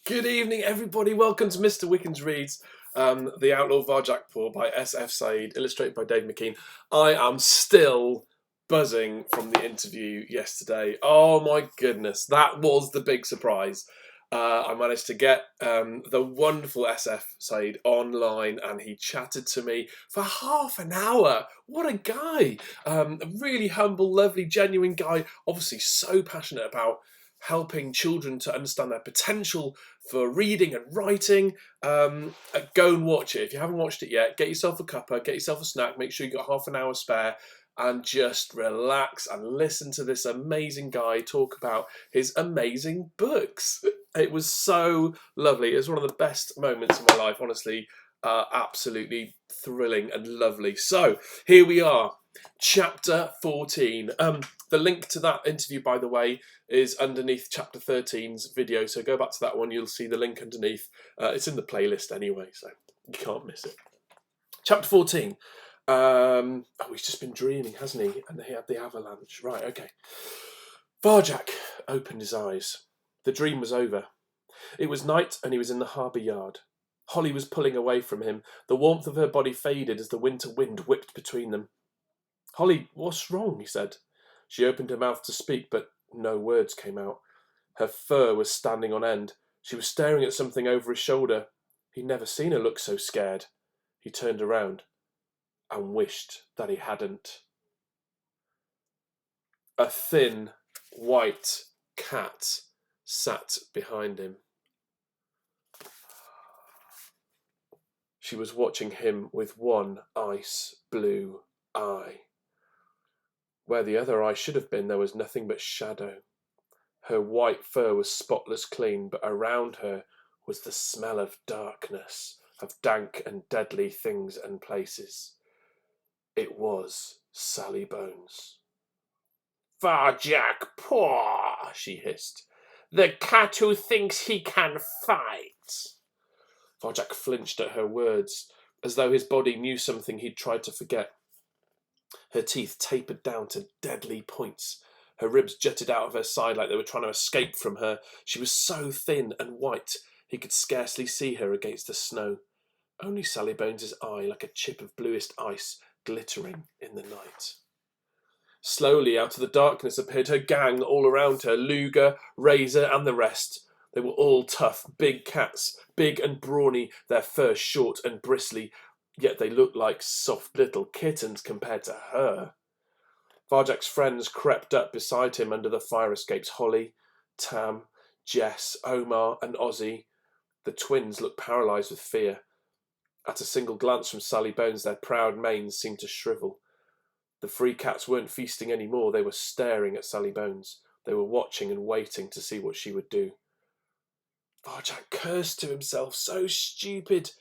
Good evening, everybody. Welcome to Mr. Wickins Reads, The Outlaw Varjak Paw by S.F. Said, illustrated by Dave McKeen. I am still buzzing from the interview yesterday. Oh my goodness, that was the big surprise. I managed to get the wonderful S.F. Said online, and he chatted to me for half an hour. What a guy. A really humble, lovely, genuine guy. Obviously so passionate about helping children to understand their potential for reading and writing. Go and watch it. If you haven't watched it yet, get yourself a cuppa, get yourself a snack, make sure you got half an hour spare, and just relax and listen to this amazing guy talk about his amazing books. It was so lovely. It was one of the best moments of my life, honestly. Absolutely thrilling and lovely. So here we are, chapter 14. The link to that interview, by the way, is underneath chapter 13's video. So go back to that one. You'll see the link underneath. It's in the playlist anyway, so you can't miss it. Chapter 14. He's just been dreaming, hasn't he? And he had the avalanche. Right, okay. Varjak opened his eyes. The dream was over. It was night and he was in the harbour yard. Holly was pulling away from him. The warmth of her body faded as the winter wind whipped between them. "Holly, what's wrong?" he said. She opened her mouth to speak, but no words came out. Her fur was standing on end. She was staring at something over his shoulder. He'd never seen her look so scared. He turned around and wished that he hadn't. A thin, white cat sat behind him. She was watching him with one ice blue eye. Where the other eye should have been, there was nothing but shadow. Her white fur was spotless clean, but around her was the smell of darkness, of dank and deadly things and places. It was Sally Bones. "Varjak Paw," she hissed. "The cat who thinks he can fight." Varjak flinched at her words, as though his body knew something he'd tried to forget. Her teeth tapered down to deadly points. Her ribs jutted out of her side like they were trying to escape from her. She was so thin and white, he could scarcely see her against the snow. Only Sally Bones's eye, like a chip of bluest ice, glittering in the night. Slowly, out of the darkness, appeared her gang all around her, Luger, Razor, and the rest. They were all tough, big cats, big and brawny, their fur short and bristly, yet they looked like soft little kittens compared to her. Varjak's friends crept up beside him under the fire escapes. Holly, Tam, Jess, Omar, and Ozzy. The twins looked paralysed with fear. At a single glance from Sally Bones, their proud manes seemed to shrivel. The three cats weren't feasting any more. They were staring at Sally Bones. They were watching and waiting to see what she would do. Varjak cursed to himself. So stupid.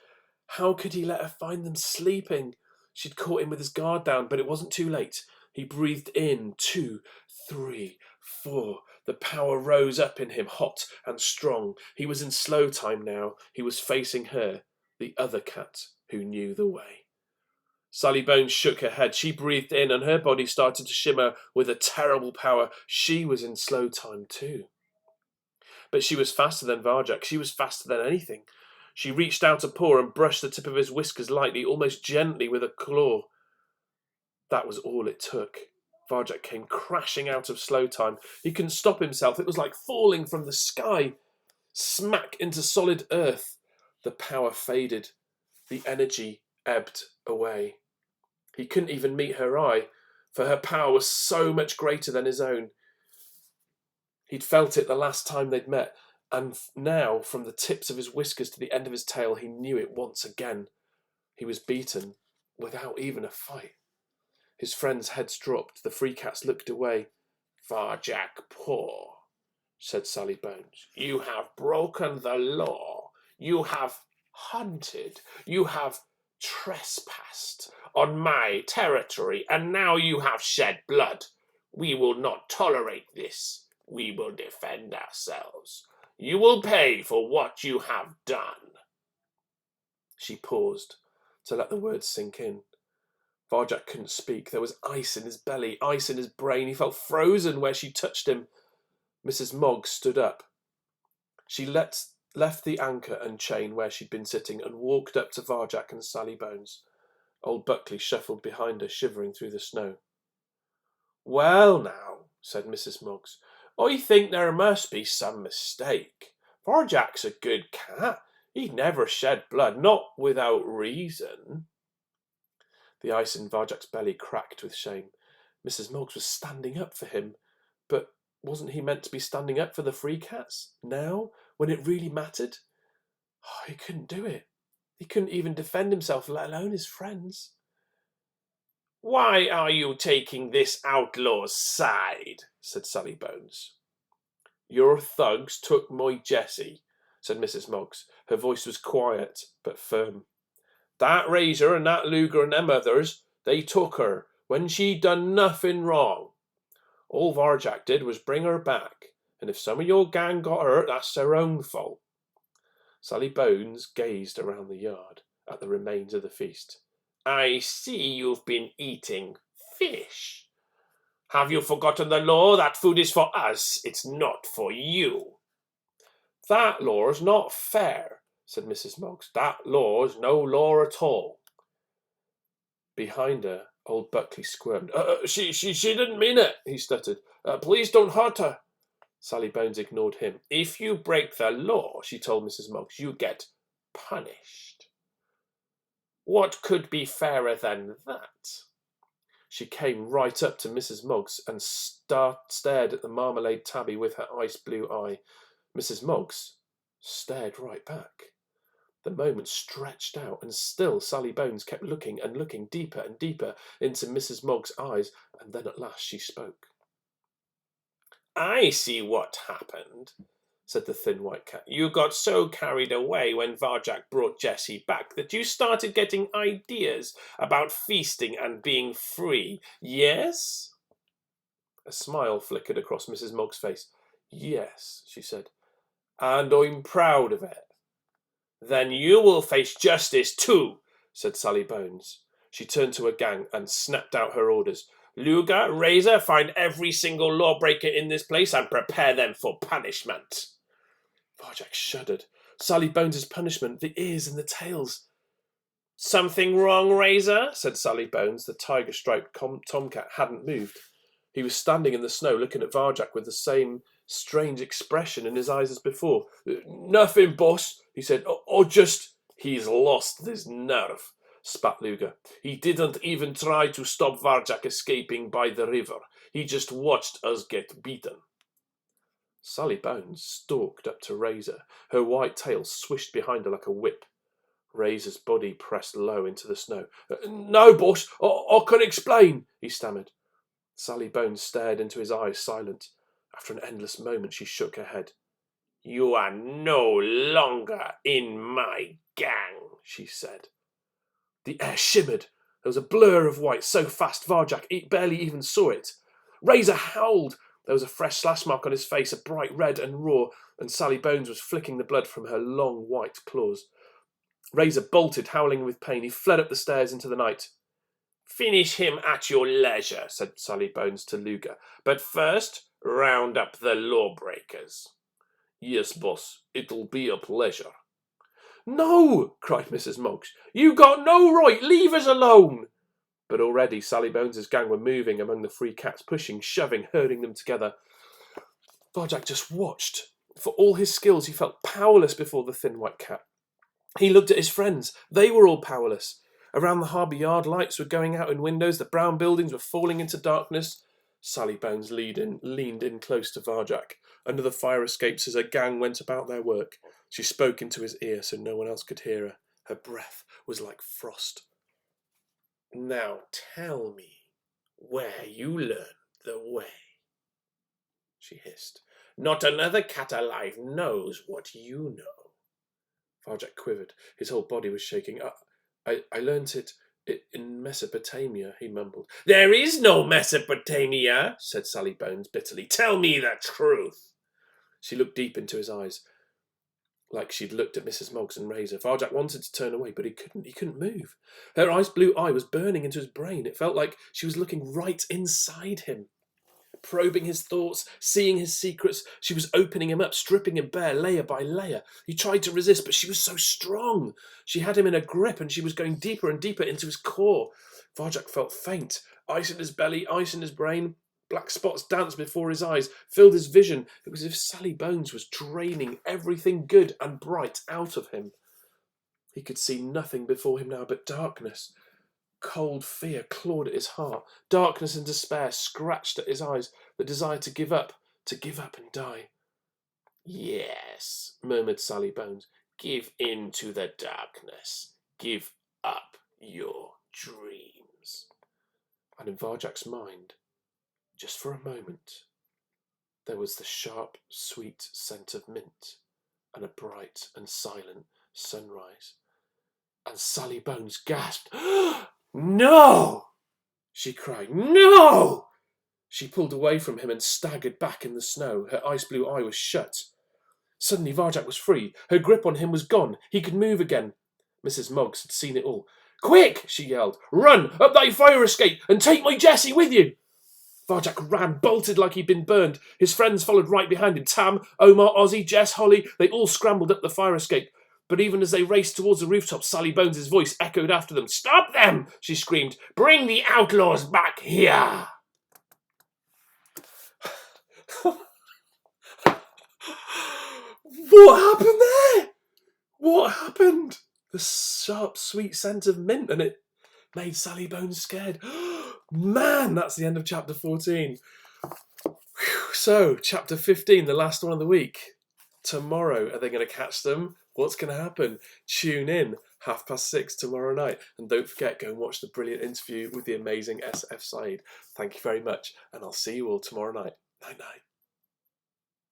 How could he let her find them sleeping? She'd caught him with his guard down, but it wasn't too late. He breathed in 2, 3, 4. The power rose up in him, hot and strong. He was in slow time now. He was facing her, the other cat who knew the way. Sally Bones shook her head. She breathed in, and her body started to shimmer with a terrible power. She was in slow time too. But she was faster than Varjak. She was faster than anything. She reached out a paw and brushed the tip of his whiskers lightly, almost gently, with a claw. That was all it took. Varjak came crashing out of slow time. He couldn't stop himself. It was like falling from the sky, smack into solid earth. The power faded. The energy ebbed away. He couldn't even meet her eye, for her power was so much greater than his own. He'd felt it the last time they'd met, and now, from the tips of his whiskers to the end of his tail, he knew it once again. He was beaten, without even a fight. His friends' heads dropped. The three cats looked away. "Varjak Paw," said Sally Bones. "You have broken the law. You have hunted. You have trespassed on my territory, and now you have shed blood. We will not tolerate this. We will defend ourselves. You will pay for what you have done." She paused to let the words sink in. Varjak couldn't speak. There was ice in his belly, ice in his brain. He felt frozen where she touched him. Mrs. Mogg stood up. She let left the anchor and chain where she'd been sitting and walked up to Varjak and Sally Bones. Old Buckley shuffled behind her, shivering through the snow. "Well, now," said Mrs. Moggs, "I think there must be some mistake. Varjak's a good cat. He'd never shed blood, not without reason." The ice in Varjak's belly cracked with shame. Mrs. Moggs was standing up for him, but wasn't he meant to be standing up for the free cats now, when it really mattered? Oh, he couldn't do it. He couldn't even defend himself, let alone his friends. "Why are you taking this outlaw's side?" said Sally Bones. "Your thugs took my Jessie," said Mrs. Moggs. Her voice was quiet but firm. "That Razor and that Luger and them others, they took her when she done nothing wrong. All Varjak did was bring her back, and if some of your gang got hurt, that's their own fault." Sally Bones gazed around the yard at the remains of the feast. "I see you've been eating fish. Have you forgotten the law? That food is for us, it's not for you." "That law's not fair," said Mrs. Moggs. "That law's no law at all." Behind her, old Buckley squirmed. She didn't mean it," he stuttered. "Please don't hurt her." Sally Bones ignored him. "If you break the law," she told Mrs. Moggs, "you get punished. What could be fairer than that?" She came right up to Mrs. Moggs and stared at the marmalade tabby with her ice blue eye. Mrs. Moggs stared right back. The moment stretched out, and still Sally Bones kept looking and looking deeper and deeper into Mrs. Moggs' eyes, and then at last she spoke. "I see what happened," said the thin white cat. "You got so carried away when Varjak brought Jessie back that you started getting ideas about feasting and being free, yes?" A smile flickered across Mrs. Moggs' face. "Yes," she said, "and I'm proud of it." "Then you will face justice too," said Sally Bones. She turned to her gang and snapped out her orders. "Luger, Razor, find every single lawbreaker in this place and prepare them for punishment." Varjak shuddered. Sally Bones's punishment, the ears and the tails. "Something wrong, Razor?" said Sally Bones. The tiger-striped tomcat hadn't moved. He was standing in the snow looking at Varjak with the same strange expression in his eyes as before. "Nothing, boss," he said. "Or just—" "He's lost his nerve," spat Luger. "He didn't even try to stop Varjak escaping by the river. He just watched us get beaten." Sally Bones stalked up to Razor. Her white tail swished behind her like a whip. Razor's body pressed low into the snow. "No, boss, I can explain," he stammered. Sally Bones stared into his eyes, silent. After an endless moment, she shook her head. "You are no longer in my gang," she said. The air shimmered. There was a blur of white so fast Varjak barely even saw it. Razor howled. There was a fresh slash mark on his face, a bright red and raw, and Sally Bones was flicking the blood from her long white claws. Razor bolted, howling with pain. He fled up the stairs into the night. "Finish him at your leisure," said Sally Bones to Luger. "But first, round up the lawbreakers." "Yes, boss, it'll be a pleasure." "No!" cried Mrs. Moggs. "You got no right! Leave us alone!" But already Sally Bones's gang were moving among the free cats, pushing, shoving, herding them together. Varjak just watched. For all his skills, he felt powerless before the thin white cat. He looked at his friends. They were all powerless. Around the harbour yard, lights were going out in windows. The brown buildings were falling into darkness. Sally Bones leaned in close to Varjak, under the fire escapes as her gang went about their work. She spoke into his ear so no one else could hear her. Her breath was like frost. "Now tell me where you learned the way," she hissed. "Not another cat alive knows what you know." Varjak quivered. His whole body was shaking. I learnt it in Mesopotamia," he mumbled. "There is no Mesopotamia," said Sally Bones bitterly. "Tell me the truth." She looked deep into his eyes, like she'd looked at Mrs. Moggs and Razor. Varjak wanted to turn away, but he couldn't move. Her ice blue eye was burning into his brain. It felt like she was looking right inside him. probing his thoughts, seeing his secrets. She was opening him up, stripping him bare, layer by layer. He tried to resist, but she was so strong. She had him in a grip, and she was going deeper and deeper into his core. Varjak felt faint, ice in his belly, ice in his brain. Black spots danced before his eyes, filled his vision. It was as if Sally Bones was draining everything good and bright out of him. He could see nothing before him now but darkness. Cold fear clawed at his heart. Darkness and despair scratched at his eyes. The desire to give up and die. Yes, murmured Sally Bones. Give in to the darkness. Give up your dreams. And in Varjak's mind, just for a moment, there was the sharp, sweet scent of mint and a bright and silent sunrise. And Sally Bones gasped. No! She cried. No! She pulled away from him and staggered back in the snow. Her ice blue eye was shut. Suddenly Varjak was free. Her grip on him was gone. He could move again. Mrs. Moggs had seen it all. Quick! She yelled. Run up thy fire escape and take my Jessie with you! Varjak ran, bolted like he'd been burned. His friends followed right behind him. Tam, Omar, Ozzy, Jess, Holly, they all scrambled up the fire escape. But even as they raced towards the rooftop, Sally Bones' voice echoed after them. Stop them! She screamed. Bring the outlaws back here! What happened there? What happened? The sharp, sweet scent of mint, and it made Sally Bones scared. Man, that's the end of chapter 14. So, chapter 15, the last one of the week. Tomorrow, are they going to catch them? What's going to happen? Tune in, 6:30 tomorrow night. And don't forget, go and watch the brilliant interview with the amazing SF Said. Thank you very much, and I'll see you all tomorrow night. Night-night.